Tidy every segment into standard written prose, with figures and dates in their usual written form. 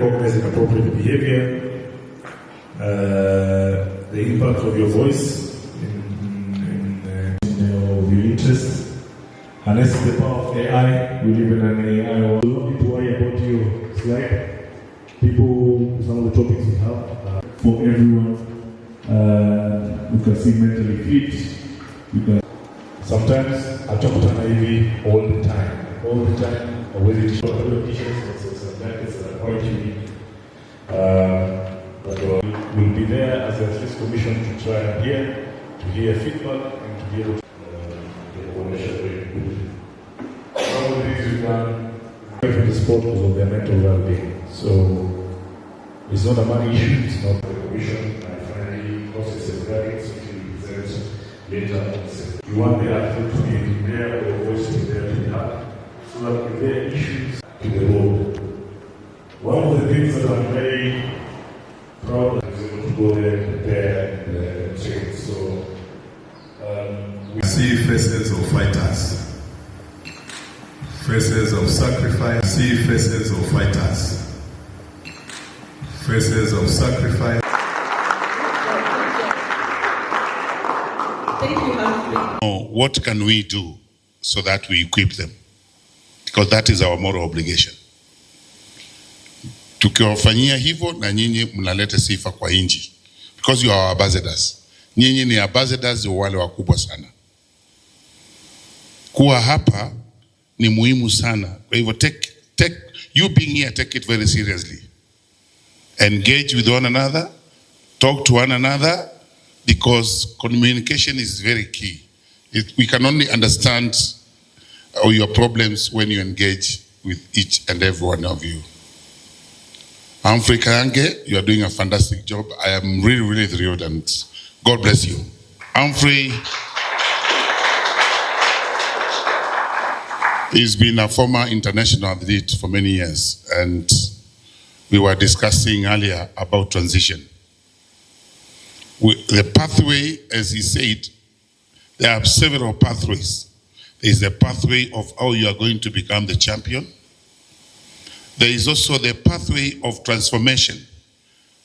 recognizing appropriate behavior, the impact of your voice in your interest. Unless the power of AI, we live in an AI world. We don't need to worry about you. It's like people, some of the topics we have for everyone. You can see mentally fit. You can sometimes I talk to Naivi all the time. All the time, I wear the t-shirts, some jackets that are quite unique. But we'll be there as a Athletes Commission to try and hear feedback and to be able to get information very good. Some of the things we've done from the sport because of their mental well-being. So it's not a money issue, it's not the commission. And finally, processes guidance which we present later. You want the athlete to be there, or the voice to be there to be heard, so that if there are issues to the road. One of the things that I'm very proud of is able to go there and prepare and train. So we see faces of fighters, faces of sacrifice. See faces of fighters, faces of sacrifice. What can we do so that we equip them? Because that is our moral obligation. Tukiwafanyia hivyo na nyinyi mnaleta sifa kwa inji. Because you are our ambassadors. Nyinyi ni ambassadors wale wakubwa sana. Kuwa hapa ni muhimu sana. Kwa hivyo you being here, take it very seriously. Engage with one another, talk to one another, because communication is very key. We can only understand your problems when you engage with each and every one of you. Humphrey Kayange, you are doing a fantastic job. I am really, really thrilled, and God bless you. Humphrey has been a former international athlete for many years, and we were discussing earlier about transition. The pathway, as he said, there are several pathways. There is the pathway of how you are going to become the champion. There is also the pathway of transformation.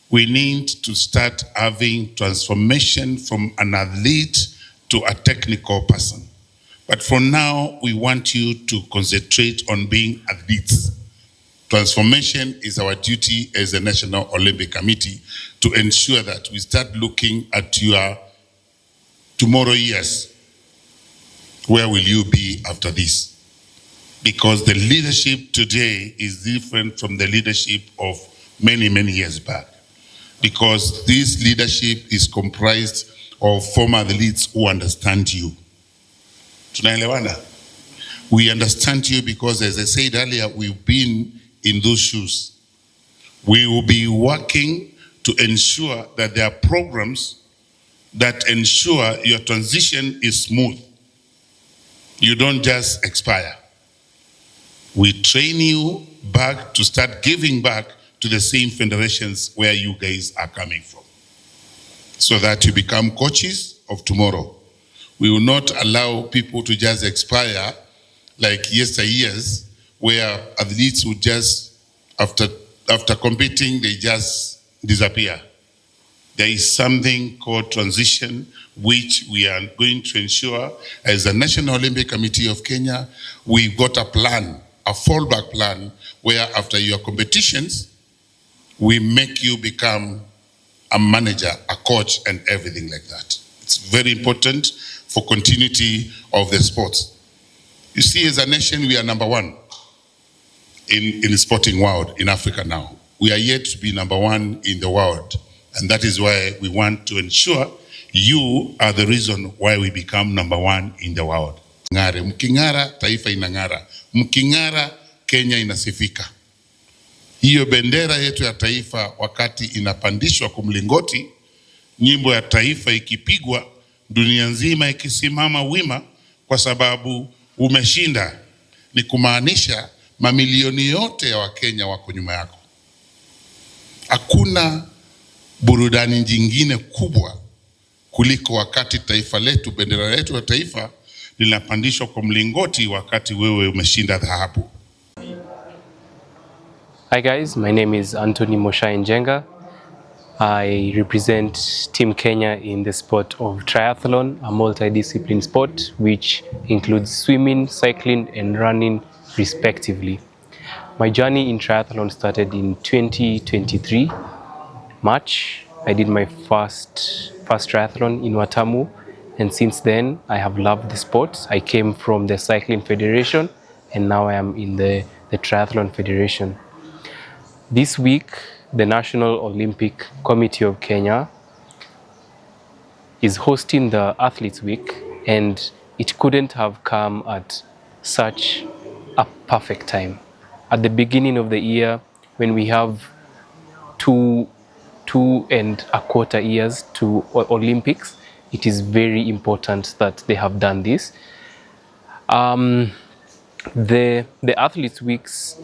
We need to start having transformation from an athlete to a technical person. But for now, we want you to concentrate on being athletes. Transformation is our duty as a National Olympic Committee to ensure that we start looking at your tomorrow years. Where will you be after this? Because the leadership today is different from the leadership of many, many years back. Because this leadership is comprised of former athletes who understand you. Tunaelewana? We understand you because, as I said earlier, we've been in those shoes. We will be working to ensure that there are programs that ensure your transition is smooth. You don't just expire. We train you back to start giving back to the same federations where you guys are coming from, so that you become coaches of tomorrow. We will not allow people to just expire like yesteryears, where athletes would just, after competing, they just disappear. There is something called transition, which we are going to ensure as the National Olympic Committee of Kenya. We've got a plan, a fallback plan, where after your competitions, we make you become a manager, a coach, and everything like that. It's very important for continuity of the sports. You see, as a nation, we are number one in the sporting world in Africa now. We are yet to be number one in the world. And that is why we want to ensure you are the reason why we become number one in the world. Ngare, mkingara, taifa inangara. Mkingara, Kenya inasifika. Hiyo bendera yetu ya taifa wakati inapandishwa kumlingoti, nyimbo ya taifa ikipigwa, dunia nzima ikisimama wima kwa sababu umeshinda, ni kumaanisha mamilioni yote ya Wakenya wako nyuma yako. Hakuna burudani jingine kubwa kuliko wakati taifa letu, bendera letu ya taifa linapandishwa kwa mlingoti wakati wewe umeshinda dhahabu. Hi guys, my name is Anthony Moshai Njenga. I represent Team Kenya in the sport of triathlon, a multidiscipline sport which includes swimming, cycling and running respectively. My journey in triathlon started in 2023, March. I did my first triathlon in Watamu, and since then I have loved the sport. I came from the Cycling Federation and now I am in the Triathlon Federation. This week, the National Olympic Committee of Kenya is hosting the Athletes Week, and it couldn't have come at such a perfect time. At the beginning of the year, when we have two and a quarter years to Olympics, it is very important that they have done this. The Athletes Weeks,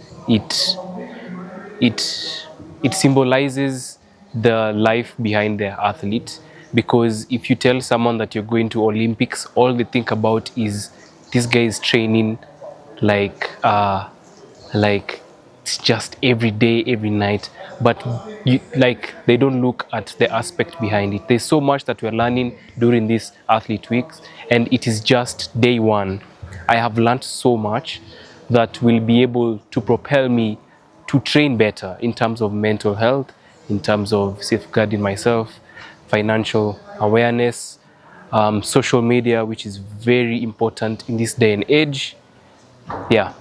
it symbolizes the life behind the athlete, because if you tell someone that you're going to Olympics, all they think about is this guy is training like it's just every day, every night, but they don't look at the aspect behind it. There's so much that we're learning during these Athlete Weeks, and it is just day one. I have learned so much that will be able to propel me to train better in terms of mental health, in terms of safeguarding myself, financial awareness, social media, which is very important in this day and age. Yeah.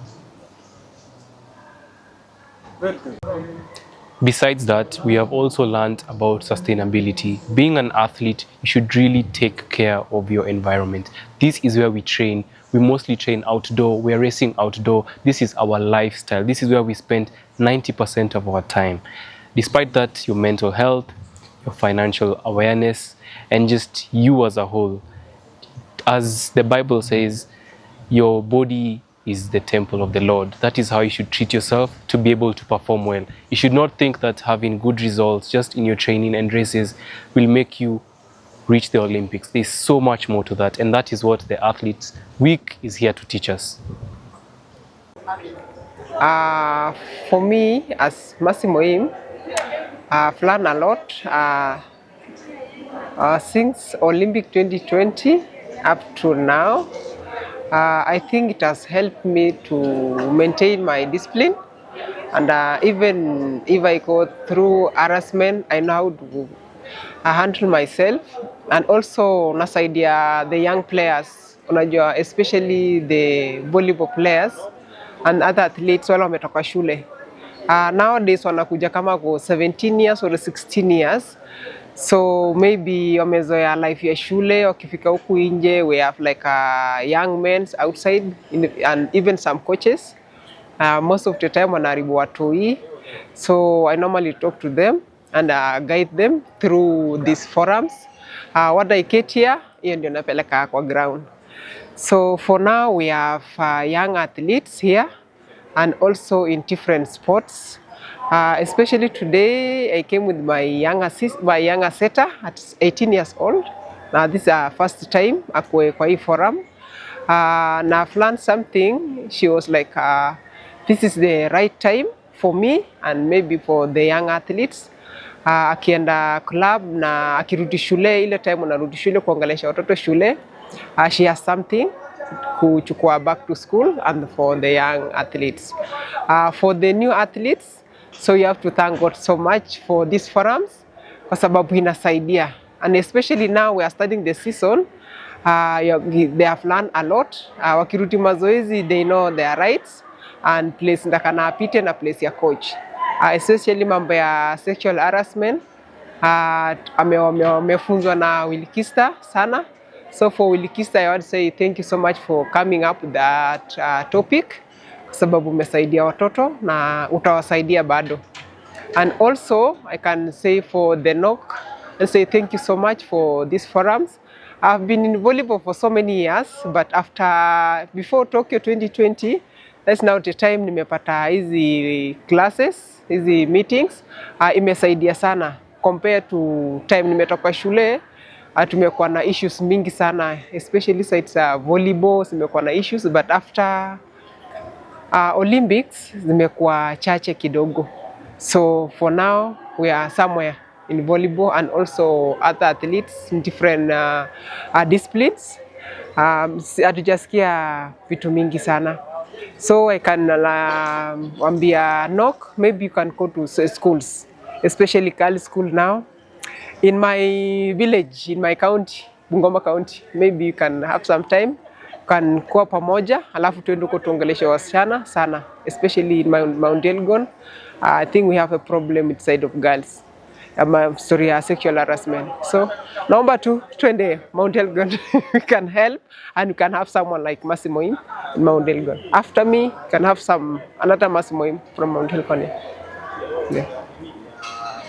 Besides that, we have also learned about sustainability. Being an athlete, you should really take care of your environment. This is where we train. We mostly train outdoor. We're racing outdoor. This is our lifestyle. This is where we spend 90% of our time. Despite that, your mental health, your financial awareness, and just you as a whole. As the Bible says, your body is the temple of the Lord. That is how you should treat yourself to be able to perform well. You should not think that having good results just in your training and races will make you reach the Olympics. There's so much more to that, and that is what the Athletes Week is here to teach us. For me, as Massimo, I've learned a lot since Olympic 2020 up to now. I think it has helped me to maintain my discipline, and even if I go through harassment, I know how to handle myself, and also nasaidia the young players, unajua, especially the volleyball players and other athletes wale wametoka shule. Nowadays wanakuja kama kwa 17 years or 16 years. So maybe wamezoea life ya shule, wakifika huku nje, we have like young men outside and even some coaches. Most of the time wanaharibu watoi. So I normally talk to them and guide them through these forums. What I get here, hiyo ndio napeleka kwa ground. So for now we have young athletes here and also in different sports. Especially today, I came with my younger setter at 18 years old. This is her first time akwe kwa hii forum. And I've learned something. She was like, this is the right time for me and maybe for the young athletes. Akienda club na akirudi shule, ile time unarudi shule kuongelesha watoto shule, she has something kuchukua back to school and for the young athletes. For the new athletes, so you have to thank God so much for these forums kwa sababu inasaidia, and especially now we are starting the season. They have learned a lot. Wakirudi mazoezi, they know their rights and place ndakana apite na place ya coach. Especially mambo ya sexual harassment, amefunzwa na Wilkista sana. So for Wilkista, I want to say thank you so much for coming up with that topic, sababu umesaidia watoto na utawasaidia bado. And also I can say for the NOCK, and say thank you so much for these forums. I've been in volleyball for so many years, but before Tokyo 2020, that's now the time nimepata hizi classes, hizi meetings. Imesaidia sana compared to time nimetoka shule. Tumekuwa na issues mingi sana, especially sides volleyball zimekuwa na issues, but after Olympics zimekuwa chache kidogo. So for now, we are somewhere in volleyball and also other athletes in different disciplines. Hatujasikia vitu mingi sana. So I can wambia NOCK, maybe you can go to schools, especially girls school now. In my village, in my county, Bungoma County, maybe you can have some time, can kuwa pamoja, alafu tuende huko tuongeleshe wasichana sana, especially in Mount Elgon. I think we have a problem with side of girls. Story ya sexual harassment. So, naomba tuende Mount Elgon. We can help and we can have someone like Massimo in Mount Elgon. After me, can have another Massimo from Mount Elgon. Yeah.